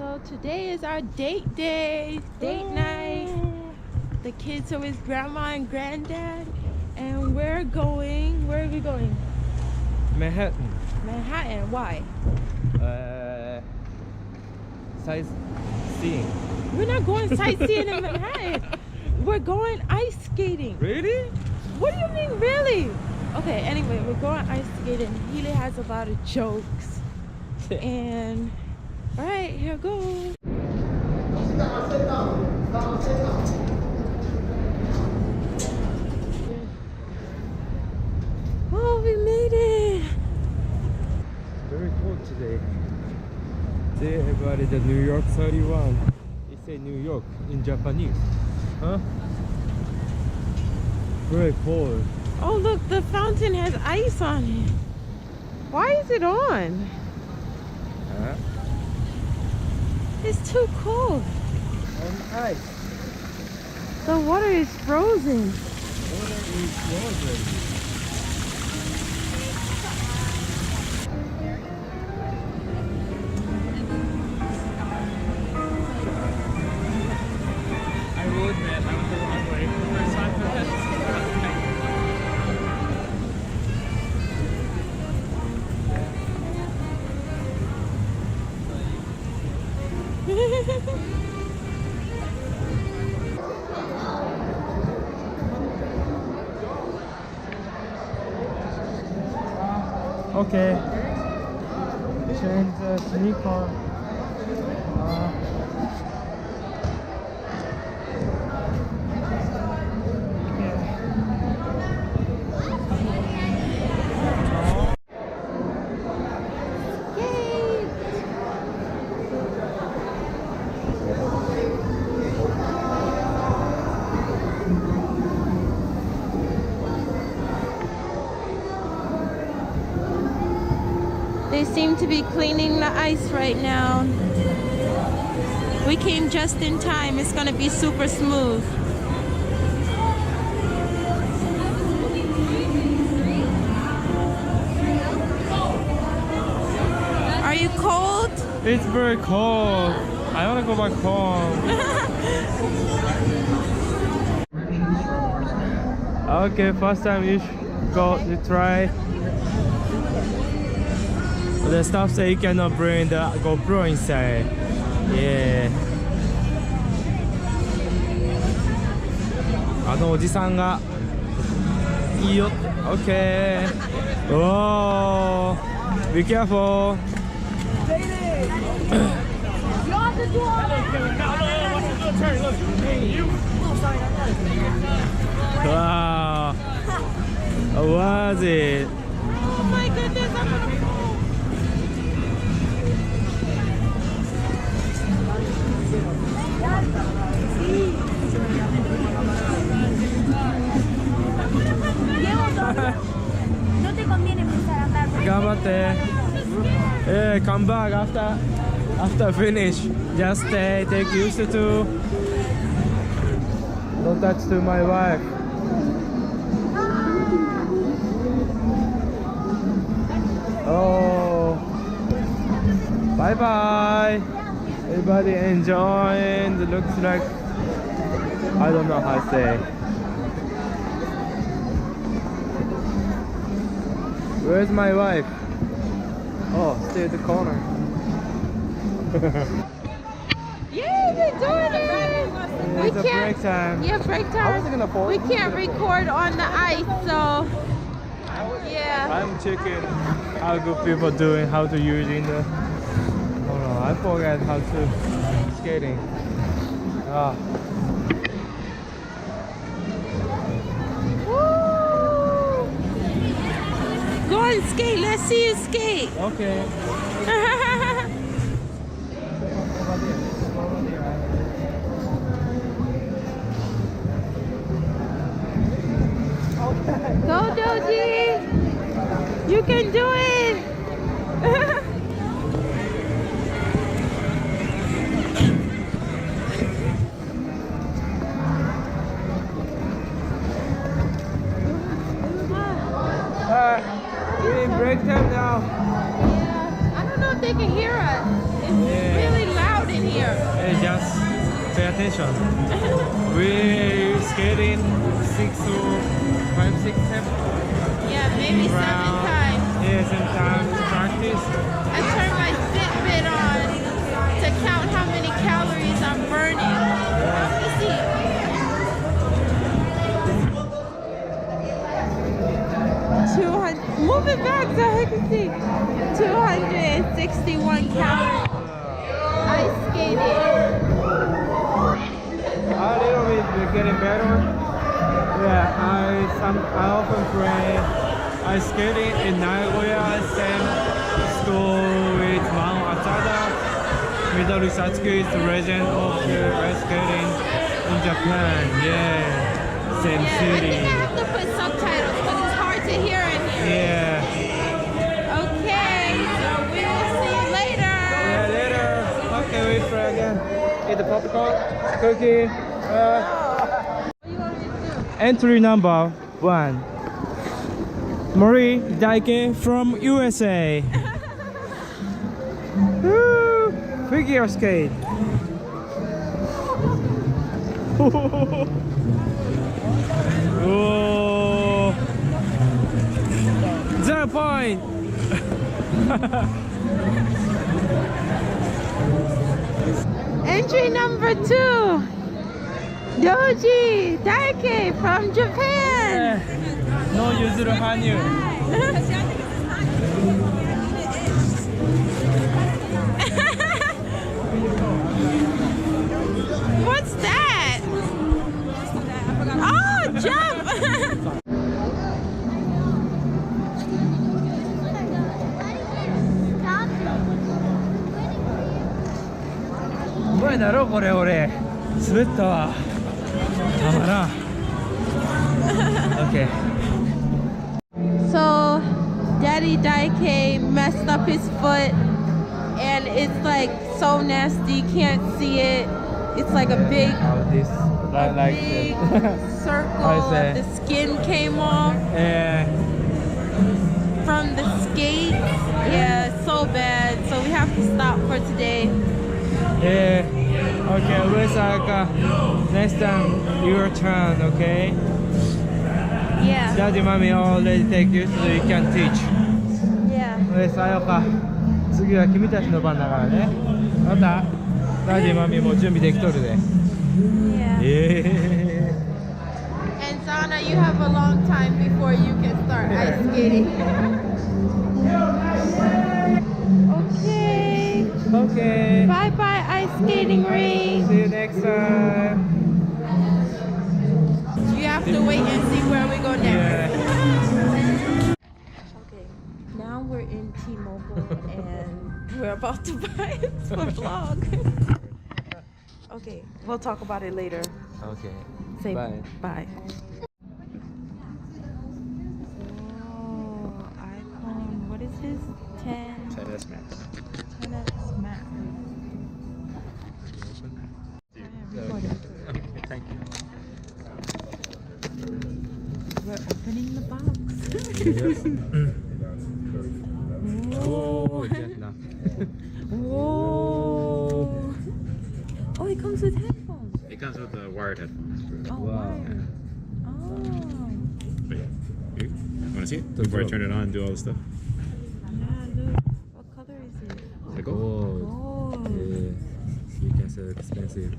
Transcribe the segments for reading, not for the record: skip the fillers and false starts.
So today is our date day, date night. The kids are with grandma and granddad, and we're going. Where are we going? Manhattan. Manhattan. Why? Sightseeing. We're not going sightseeing in Manhattan. We're going ice skating. Really? What do you mean, really? Okay. Anyway, we're going ice skating. Healy has a lot of jokes, and all right, here goes. Oh, we made it! Very cold today. See everybody, the New York 31. It say New York in Japanese. Huh? Very cold. Oh, look, the fountain has ice on it. Why is it on? Huh? It's too cold. On ice. The water is frozen. Water is frozen. I will admit, I went the wrong way for the first time for this. Okay. Change the sneaker. They seem to be cleaning the ice right now. We came just in time. It's gonna be super smooth. Are you cold? It's very cold. I want to go back home. Okay, first time you go to try. The staff say you cannot bring the GoPro inside. Yeah. あのおじさんがいいよ。Okay. Oh, be careful. Wow. How was it? Oh my goodness, I'm gonna fall. No te conviene empezar a andar. 頑張って。Come back after finish. Just stay, take used to. Don't touch to my wife. Oh, bye bye. Everybody enjoying. It looks like, I don't know how to say. Where's my wife? Oh, stay at the corner. Yay, we're doing it! It's a break time. Yeah, break time. We can't record on the ice, so yeah. I'm checking how good people doing, how to using the. Hold on, I forgot how to skating. Ah. Woo! Go and skate. Let's see you skate. Okay. Go, Doji! You can do it! We're in break time now. Yeah, I don't know if they can hear us. It's really loud in pay attention. We skating 6 or 5, 6, 7 Yeah, maybe 7 rounds. times. Yeah, sometimes practice. I turned my Fitbit on to count how many calories I'm burning. Let me see. 200. Move it back so I can see. 261 calories. Ice skating. A little bit getting better. Yeah, I often play ice skating in Nagoya, same school with Mount Atada. Midori Satsuki is the legend of the ice skating in Japan. Yeah, same Yeah, I city. think I have to put subtitles because it's hard to hear in here. Yeah. Okay, so we will see you later. Yeah, later. Okay, we play again. Eat the popcorn, cookie. Entry number 1. Marie Daike from USA. Woo! Figure skate. Oh. 0 point. Entry number 2. Doji Daike from Japan. No Yuzuru Hanyu. What's that? Oh, jump! 뭐야 나로これ俺滑ったわたまらん Okay. So, Daddy Daike messed up his foot, and it's like so nasty. You can't see it. It's like a big, This like big this. circle. I say. The skin came off Yeah. from the skate. Yeah, it's so bad. So we have to stop for today. Yeah. Okay, Uesaka, next time your turn, okay? Yeah. Daddy, mommy already take you so you can teach. Yeah. さよか。次は君たちの番だからね。また、ダディ、マミも準備できとるで。 Yeah. Yeah. And Zana, you have a long time before you can start ice skating. Okay. Okay. Bye bye ice skating ring. See you next time. You have to wait and see where we go next. Yeah. Okay, now we're in T-Mobile and we're about to buy it for vlog. Okay, we'll talk about it later. Okay. Say Bye. bye. Oh, iPhone, what is this? 10. 10S Max. 10X Max. Thank you. We're opening the box. Oh, Vietnam. Whoa. Oh, it comes with headphones. It comes with the wired headphones. Oh, Wow. wire. Oh. But yeah. You want to see it? Before I turn it on and do all this stuff? Yeah, look. What color is it? Is it gold? Gold. Gold. Yeah. You can say expensive.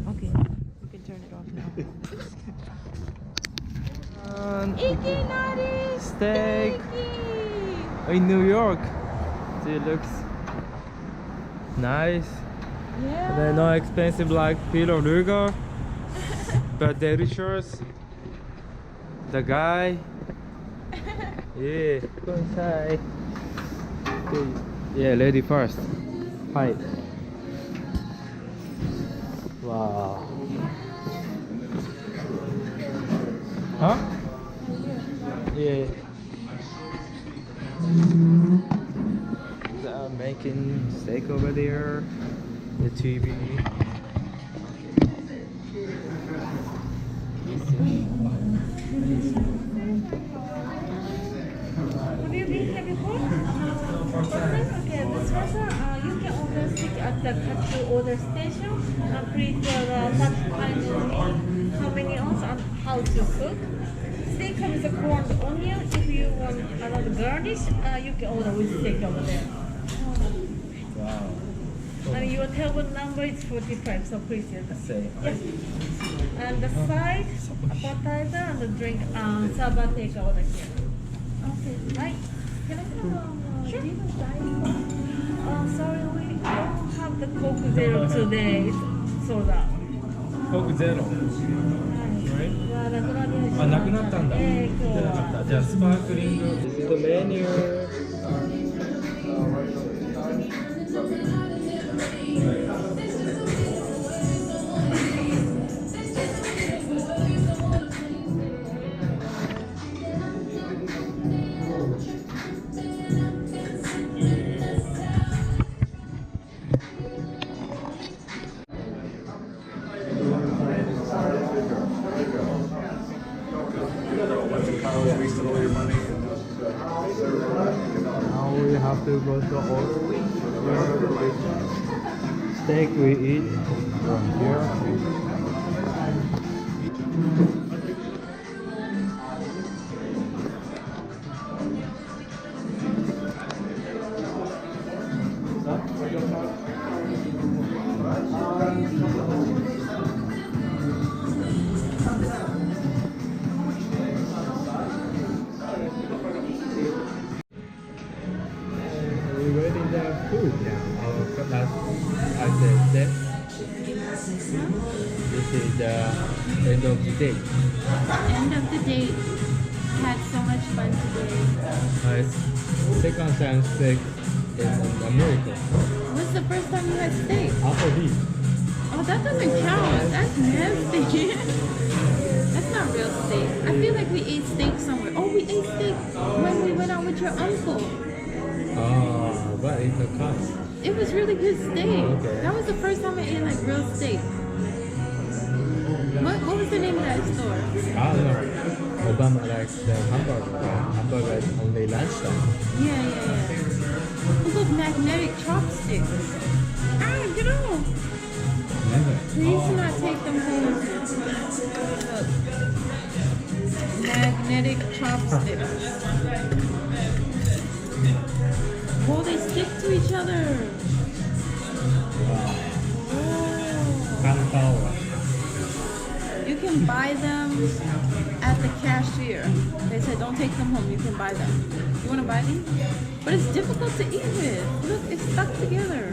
Okay, we can turn it off now. Ikinari Steak Steaky. in New York. It looks nice. Yeah. They're not expensive like Pilo Lugo, but delicious. The guy. Yeah. Go inside. Okay. Yeah, lady first. Hi. Wow. Huh? Yeah. They're making steak over there. The TV. Have you been here before? Okay, this person, you can order 6 at the cut order station. Please what kind of how many ounce and how to cook. Steak comes a corned onion. If you want another garnish, you can order with steak over there. Wow. And your table number is 45, so please use that. Say. Yes. And the side, appetizer and the drink, server take order here. Okay. Right. Can I have sure. Sorry, we don't have the Coke Zero today. It's sold out. Coke Zero. Right? あ、なくなったんだ。じゃなかった。じゃあスパークリング。This is the menu. Now we have to go to order. Steak we eat from here. We're ready the food now. I said that this is the end of the day. End of the date. Had so much fun today. Second time steak in America. What's the first time you had steak? Applebee's. Oh, that doesn't count. That's nasty. That's not real steak. I feel like we ate steak somewhere. Oh, we ate steak when we went out with your uncle. Oh, but it's a cost. It was really good steak. Okay. That was the first time I ate like real steak. What was the name of that store? I don't know. Obama likes the hamburger. Hamburger is only lunchtime. Yeah. Look, magnetic chopsticks. Ah, get off. Please do not take them home. Look. Magnetic chopsticks. Oh, they stick to each other. Canpower. You can buy them at the cashier. They said don't take them home, you can buy them. You want to buy these? But it's difficult to eat with. Look, it's stuck together.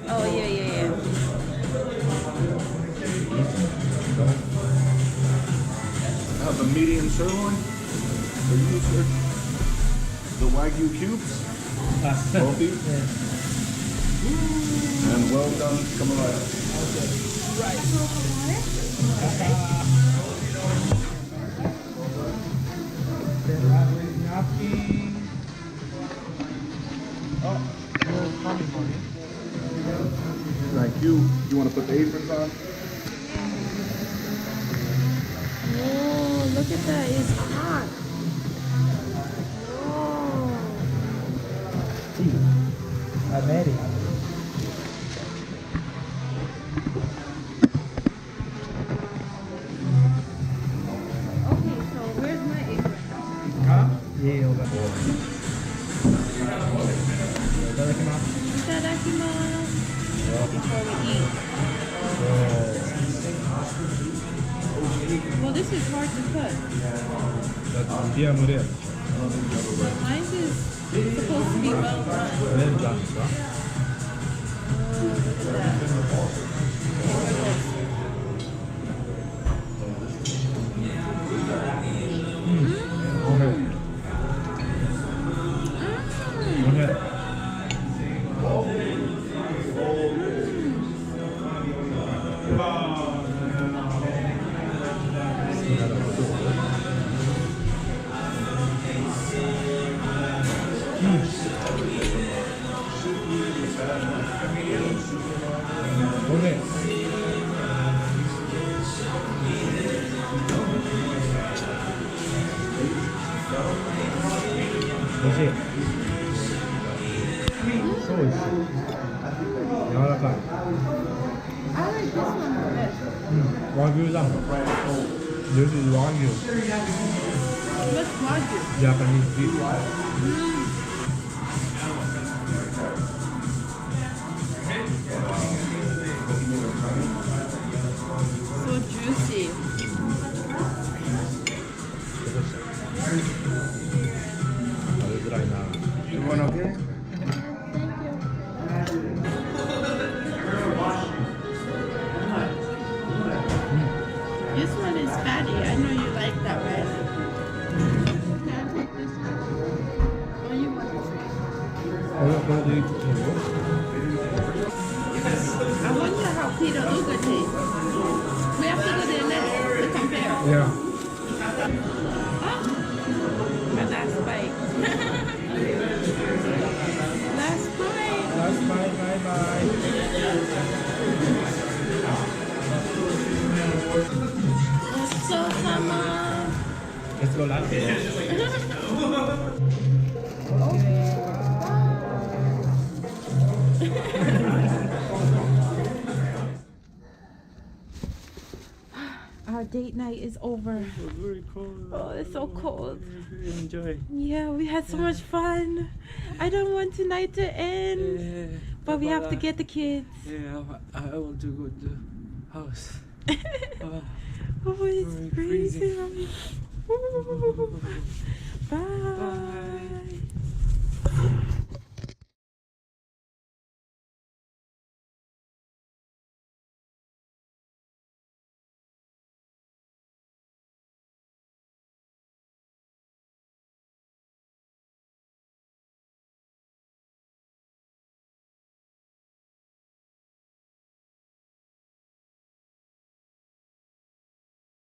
Oh, yeah. I have a medium sirloin for you, sir. The Wagyu cubes, healthy, and well done camarada. Thank you. You want to put the aprons on? Oh, look at that. It's hot. Oh. America. Okay, so where's my apron? Yeah, over there. Itadakimasu. Before we eat. Well, this is hard to cut. That's medium rare. Mine is supposed to be well done. Well done, sir. Oh, look at that. Okay, here it goes. Okay. 美味しい。柔らかい。 I like this one the best. 和牛だもん。This is Wagyu. What's Wagyu? Japanese beef. So juicy. 食べづらいな。 You want okay? This one is fatty. I know you like that, right? Can I take this one? Oh, you want this one? これでいいと思う。 I wonder how Peter Luger tastes. We have to go there next to compare. Yeah. Oh, my last bite. Last bite. Last bye, bye, bye. So summer. Let's go last. Our date night is over. Very cold. Oh, it's so cold. Enjoy. Yeah, we had so much fun. I don't want tonight to end, Yeah. but we have to get the kids. Yeah, I want to go to house. Oh, it's Very freezing. freezing. Bye. Bye.